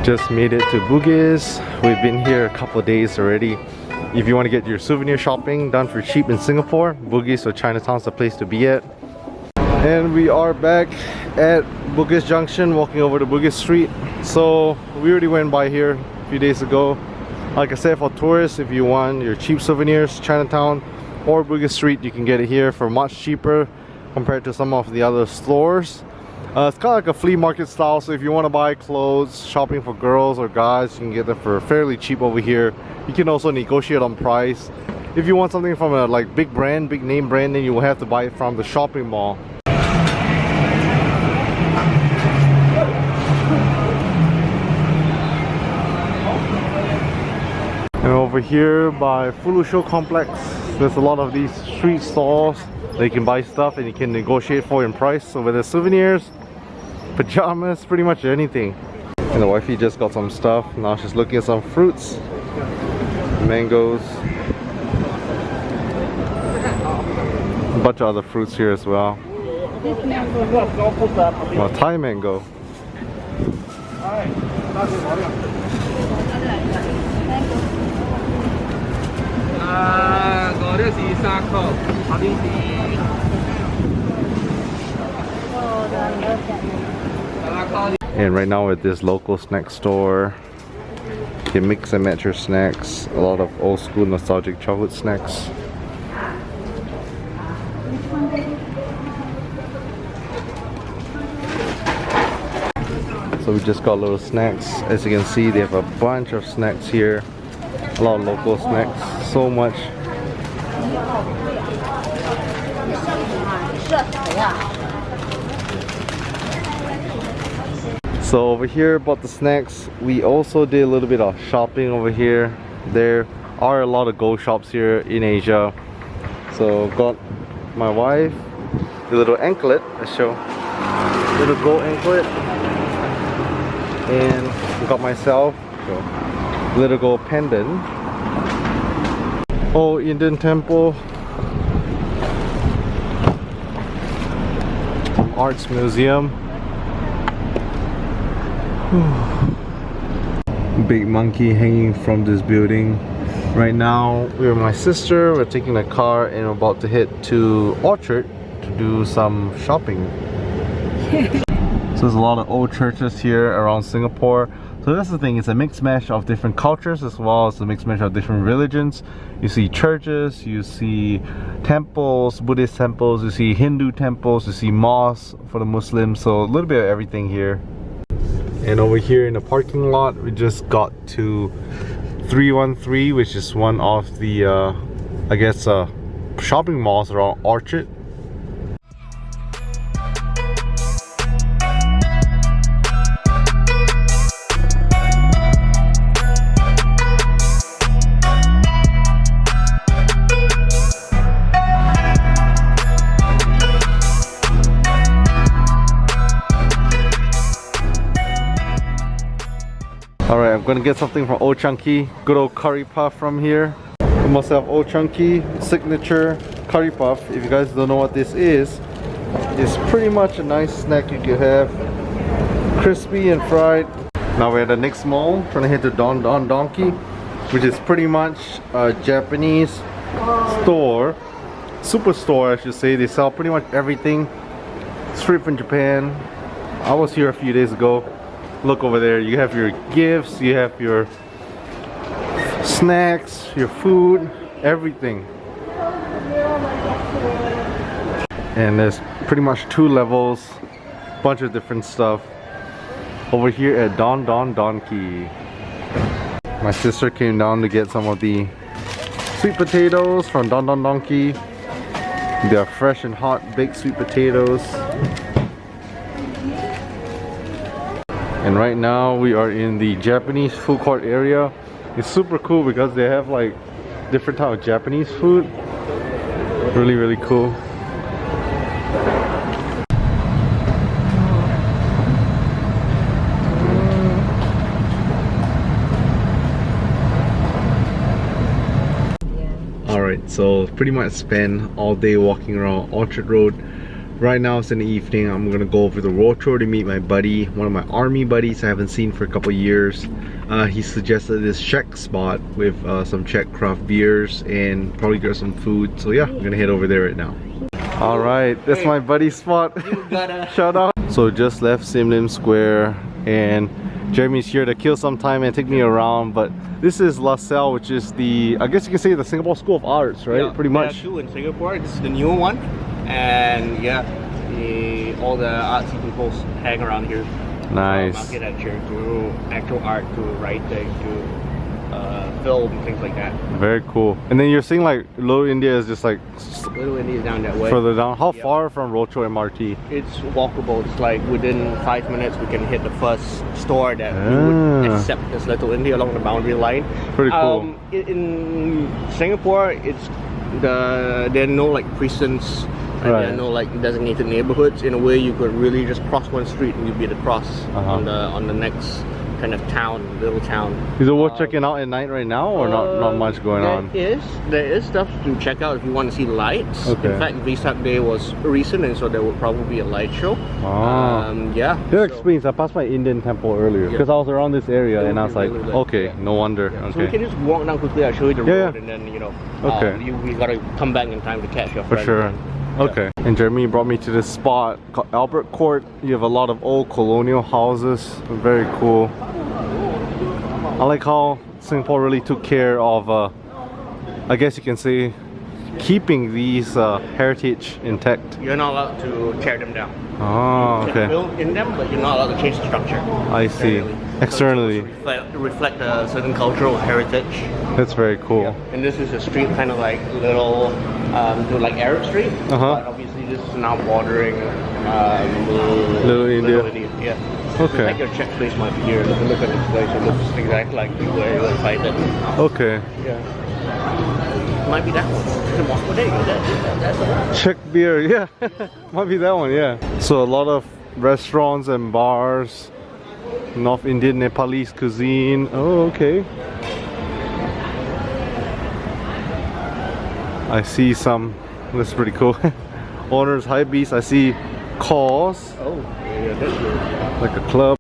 Just made it to Bugis. We've been here a couple of days already. If you want to get your souvenir shopping done for cheap in Singapore, Bugis or Chinatown's the place to be at. And we are back at Bugis Junction, walking over to Boogie Street. So we already went by here a few days ago. Like I said, for tourists, if you want your cheap souvenirs, Chinatown or Boogie Street, you can get it here for much cheaper compared to some of the other stores. It's kind of like a flea market style, so if you want to buy clothes, shopping for girls or guys, you can get them for fairly cheap over here. You can also negotiate on price. If you want something from a big brand, big name brand, then you will have to buy it from the shopping mall. And over here by Fulu Show Complex, there's a lot of these street stalls that you can buy stuff and you can negotiate for in price. So whether souvenirs, pajamas, pretty much anything. And the wifey just got some stuff. Now she's looking at some fruits, mangoes, a bunch of other fruits here as well. Well, Thai mango. And right now at this local snack store, you can mix and match your snacks. A lot of old school nostalgic chocolate snacks. So we just got little snacks. As you can see, they have a bunch of snacks here. A lot of local snacks. So much. So over here bought the snacks. We also did a little bit of shopping over here. There are a lot of gold shops here in Asia. So got my wife the little anklet. Let's show. Little gold anklet. And got myself a little gold pendant. Oh, Indian temple. Arts museum. Big monkey hanging from this building. Right now we're with my sister. We're taking a car and we're about to head to Orchard to do some shopping. So there's a lot of old churches here around Singapore. So that's the thing, it's a mixed mash of different cultures as well as a mixed mash of different religions. You see churches, you see temples, Buddhist temples, you see Hindu temples, you see mosques for the Muslims. So a little bit of everything here. And over here in the parking lot, we just got to 313, which is one of the, I guess, shopping malls around Orchard. Alright, I'm gonna get something from Old Chunky. Good old curry puff from here. I must have Old Chunky signature curry puff. If you guys don't know what this is, it's pretty much a nice snack you could have. Crispy and fried. Now we're at the next mall, trying to head to Don Don Donkey, which is pretty much a Japanese store. Superstore, I should say. They sell pretty much everything straight from Japan. I was here a few days ago. Look over there, you have your gifts, you have your snacks, your food, everything. And there's pretty much 2 levels, bunch of different stuff over here at Don Don Donkey. My sister came down to get some of the sweet potatoes from Don Don Donkey. They are fresh and hot baked sweet potatoes. And right now we are in the Japanese food court area. It's super cool because they have like different type of Japanese food. Really, really cool. Alright, so pretty much spent all day walking around Orchard Road. right now it's in the evening. I'm gonna go over to Rocho to meet my buddy, one of my army buddies I haven't seen for a couple years. He suggested this Czech spot with some Czech craft beers and probably get some food. So yeah, I'm gonna head over there right now. All right, that's my buddy's spot. Shout out. So just left Sim Lim Square and Jeremy's here to kill some time and take me around, but this is La Salle, which is the, I guess you can say, the Singapore School of Arts, right? Yeah, pretty much. There are two in Singapore. This is the newer one, and yeah, all the artsy people hang around here. Nice. Architecture to actual art to writing to film, things like that. Very cool. And then you're saying like Little India is just like Little India is down that way. Further down. How far from Rocho MRT? It's walkable. It's like within 5 minutes we can hit the first store that we would accept as Little India along the boundary line. Pretty cool. In Singapore, it's there are no like precincts. And there are no like designated neighborhoods. In a way, you could really just cross one street and you'd be at the cross on the next kind of town, little town. Is it worth checking out at night right now, or not much going on? There is stuff to check out if you want to see lights. Okay. In fact, Vesak Day was recent, and so there would probably be a light show. Yeah. That explains. I passed by Indian temple earlier because I was around this area and I was like, okay, no wonder. Yeah. Okay. So we can just walk down quickly. I'll show you the road, and then we gotta come back in time to catch your friend. For sure. Okay. And Jeremy brought me to this spot called Albert Court. You have a lot of old colonial houses. Very cool. I like how Singapore really took care of, I guess you can say, keeping these heritage intact. You're not allowed to tear them down. Oh, okay. You can build in them, but you're not allowed to change the structure. I see. Externally. So reflect a certain cultural heritage. That's very cool. Yeah. And this is a street kind of like little, like Arab Street. But obviously this is now bordering Little India. Yeah. Okay. I think your Czech place might be here. Look at this place. It looks exactly like where you would find it. Okay. Yeah. Might be that one. The Mosque. There you go. That's the one. Czech beer, yeah. Might be that one, yeah. So a lot of restaurants and bars. North Indian Nepalese cuisine. Oh, okay. I see some. That's pretty cool. Owner's High Beast. I see calls. Oh, yeah, that's good. Like a club.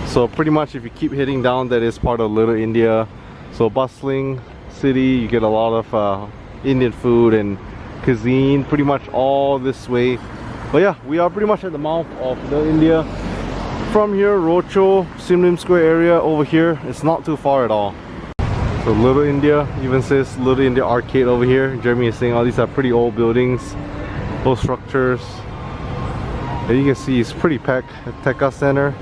So pretty much if you keep heading down, that is part of Little India. So bustling city, you get a lot of Indian food and cuisine pretty much all this way. But yeah, we are pretty much at the mouth of Little India. From here, Rocho, Sim Lim Square area over here, it's not too far at all. So Little India, even says Little India Arcade over here. Jeremy is saying all these are pretty old buildings, old structures. And you can see it's pretty packed at Tekka Center.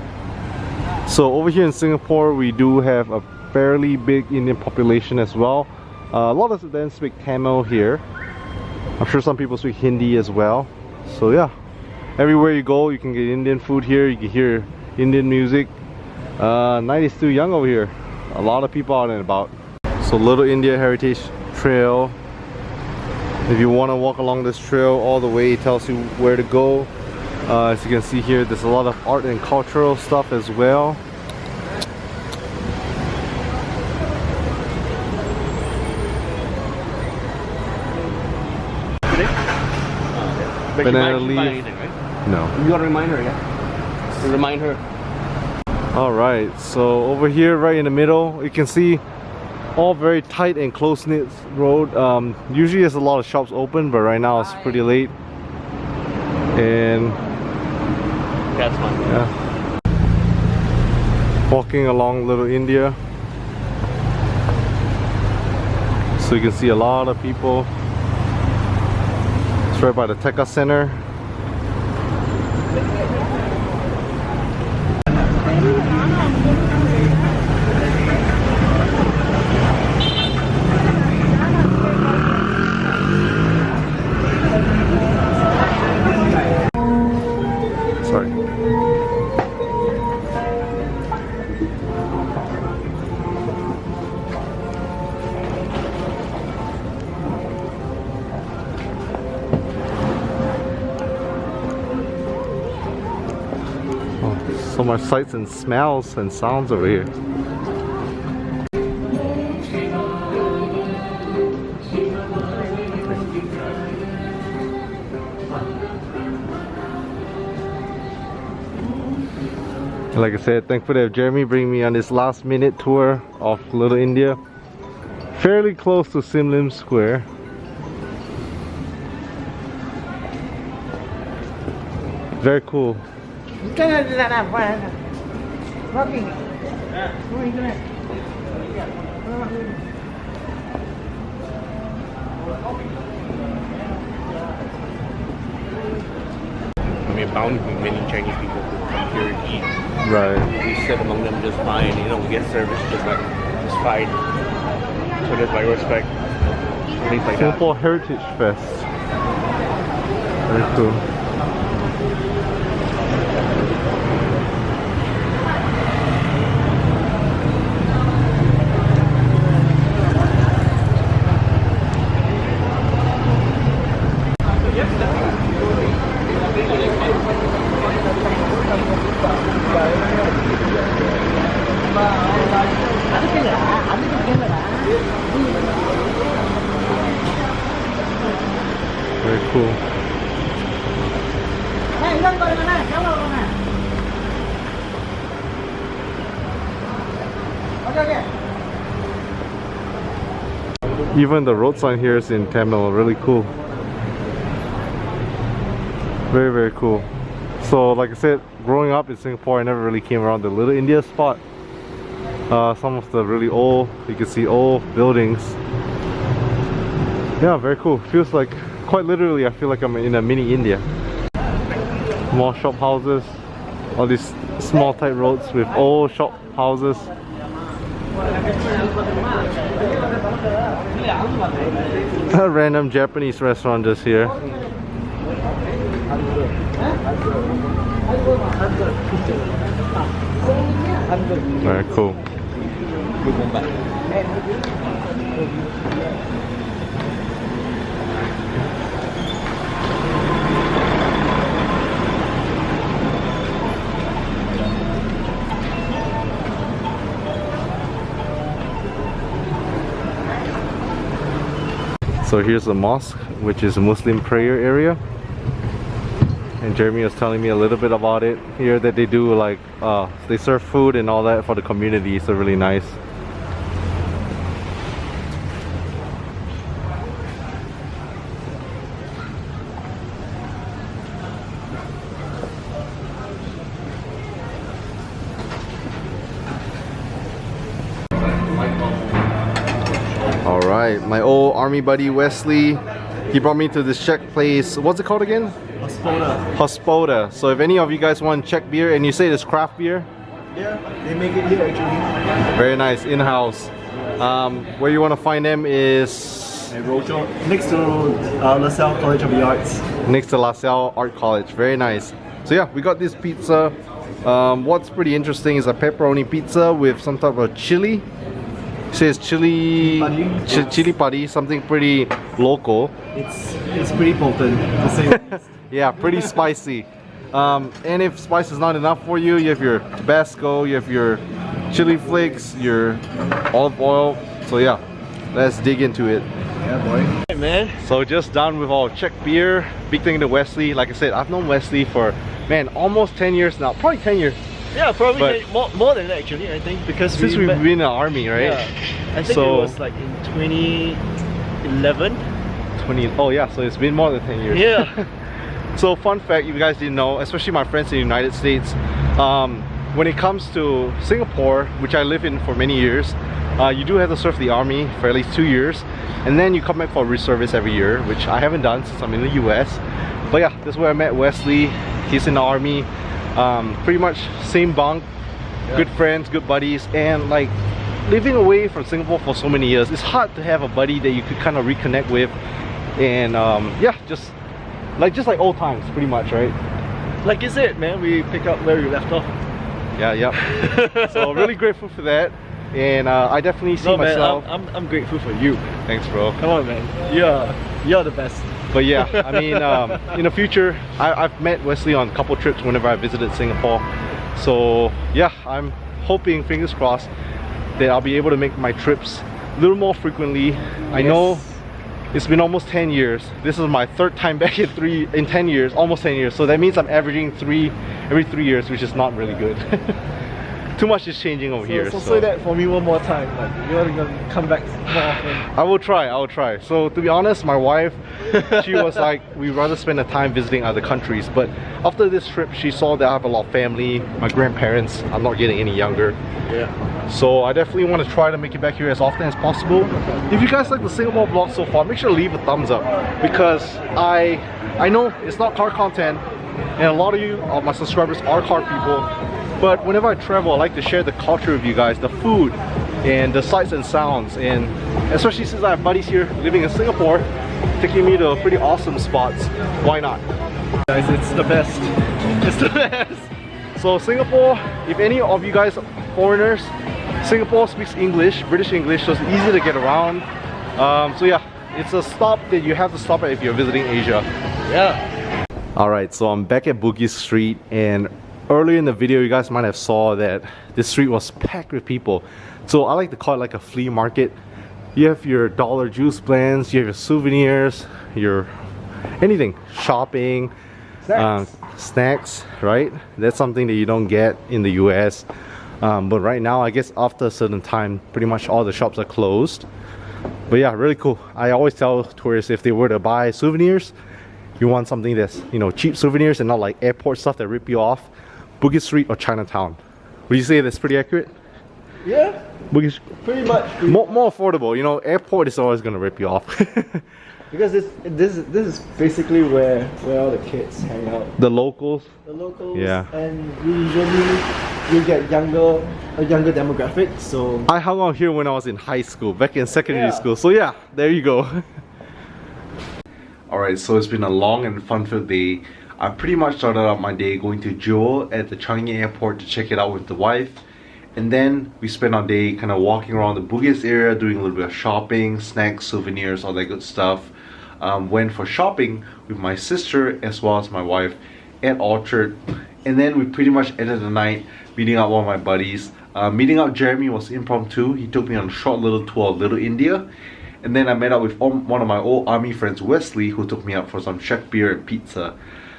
So over here in Singapore, we do have a fairly big Indian population as well. A lot of them speak Tamil here. I'm sure some people speak Hindi as well. So yeah, everywhere you go, you can get Indian food here. You can hear Indian music. Night is still young over here. A lot of people out and about. So Little India Heritage Trail. If you want to walk along this trail all the way, it tells you where to go. As you can see here, there's a lot of art and cultural stuff as well. Banana leaf. Anything, right? No. You gotta remind her, yeah? Remind her. Alright, so over here right in the middle, you can see all very tight and close-knit road. Usually there's a lot of shops open, but right now it's pretty late. And that's fine. Yeah. Walking along Little India. So you can see a lot of people. It's right by the Tekka Center. So much sights and smells and sounds over here. Like I said, thankful to have Jeremy bring me on this last minute tour of Little India. Fairly close to Sim Lim Square. Very cool. I mean, bound to be many Chinese people who come here and eat. Right. We sit among them just fine. You know, we get service just fine. So there's my respect. Things like that. Singapore Heritage Fest. Very cool. Very cool. Even the road sign here is in Tamil, really cool. Very, very cool. So like I said, growing up in Singapore, I never really came around the Little India spot. Some of the really old, you can see old buildings. Yeah, very cool. Feels like, quite literally, I feel like I'm in a mini India. More shop houses, all these small tight roads with old shop houses. A random Japanese restaurant just here. Very cool. So here's the mosque, which is a Muslim prayer area. And Jeremy was telling me a little bit about it here, that they do like they serve food and all that for the community, so really nice. Alright, my old army buddy Wesley, he brought me to this Czech place. What's it called again? Hospoda. Hospoda. So if any of you guys want Czech beer, and you say it's craft beer? Yeah, they make it here actually. Very nice, in-house. Where you want to find them is... At Rojo, next to LaSalle College of the Arts. Next to LaSalle Art College. Very nice. So yeah, we got this pizza. What's pretty interesting is a pepperoni pizza with some type of chili. It says chili padi, something pretty local. It's pretty potent to say the least. Yeah, pretty spicy. And if spice is not enough for you, you have your Tabasco, you have your chili flakes, your olive oil. So yeah, let's dig into it. Yeah, boy. Hey, man. So just done with our Czech beer. Big thing to Wesley. Like I said, I've known Wesley for, man, almost 10 years now. Probably 10 years. Yeah, probably But more than that actually, I think, because Since we've been in the army, right? Yeah, I think So- it was like in 2011. 20, oh yeah, so it's been more than 10 years. Yeah. So fun fact, you guys didn't know, especially my friends in the United States, when it comes to Singapore, which I live in for many years, you do have to serve the army for at least 2 years, and then you come back for reservice every year, which I haven't done since I'm in the US. But yeah, that's where I met Wesley. He's in the army, pretty much same bunk, good friends, good buddies, and like living away from Singapore for so many years, it's hard to have a buddy that you could kind of reconnect with, and yeah, just like old times, pretty much, right? Like you said, man, we pick up where we left off. Yeah. So really grateful for that, and I definitely see myself. Man, I'm grateful for you. Thanks, bro. Come on, man. You're the best. But yeah, I mean, in the future, I've met Wesley on a couple trips whenever I visited Singapore. So yeah, I'm hoping, fingers crossed, that I'll be able to make my trips a little more frequently. I know it's been almost 10 years. This is my third time back in 10 years, almost 10 years. So that means I'm averaging 3 every 3 years, which is not really good. Too much is changing over here. So say that for me one more time. Like, you want to come back more often. I will try. So to be honest, my wife, she was like, we'd rather spend the time visiting other countries. But after this trip, she saw that I have a lot of family. My grandparents, I'm not getting any younger. Yeah. So I definitely want to try to make it back here as often as possible. If you guys like the Singapore vlog so far, make sure to leave a thumbs up, because I know it's not car content, and a lot of you, my subscribers, are car people. But whenever I travel, I like to share the culture with you guys, the food and the sights and sounds, and especially since I have buddies here living in Singapore, taking me to pretty awesome spots. Why not? Guys, it's the best. It's the best. So Singapore, if any of you guys are foreigners, Singapore speaks English, British English, so it's easy to get around. So yeah, it's a stop that you have to stop at if you're visiting Asia. Yeah. Alright, so I'm back at Boogie Street, and earlier in the video you guys might have saw that this street was packed with people. So I like to call it like a flea market. You have your dollar juice blends, you have your souvenirs, your anything, shopping, snacks, right? That's something that you don't get in the US. But right now, I guess after a certain time, pretty much all the shops are closed. But yeah, really cool. I always tell tourists, if they were to buy souvenirs, you want something that's, you know, cheap souvenirs and not like airport stuff that rip you off. Boogie Street or Chinatown. Would you say that's pretty accurate? Yeah. Boogie Pretty much. more affordable. You know, airport is always gonna rip you off. Because this is basically where all the kids hang out. The locals. The locals. Yeah. And usually you get a younger demographic. So I hung out here when I was in high school, back in secondary Yeah. school. So yeah, there you go. Alright, so it's been a long and fun-filled day. I pretty much started out my day going to Jewel at the Changi airport to check it out with the wife. And then we spent our day kind of walking around the Bugis area, doing a little bit of shopping, snacks, souvenirs, all that good stuff. Went for shopping with my sister as well as my wife at Orchard. And then we pretty much ended the night meeting up one of my buddies. Meeting up Jeremy was impromptu. He took me on a short little tour of Little India. And then I met up with one of my old army friends, Wesley, who took me out for some Czech beer and pizza.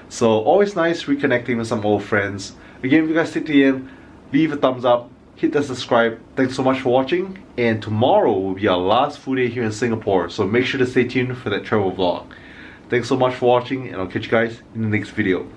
So always nice reconnecting with some old friends. Again, if you guys stick to the end, leave a thumbs up, hit the subscribe. Thanks so much for watching, and tomorrow will be our last full day here in Singapore, so make sure to stay tuned for that travel vlog. Thanks so much for watching, and I'll catch you guys in the next video.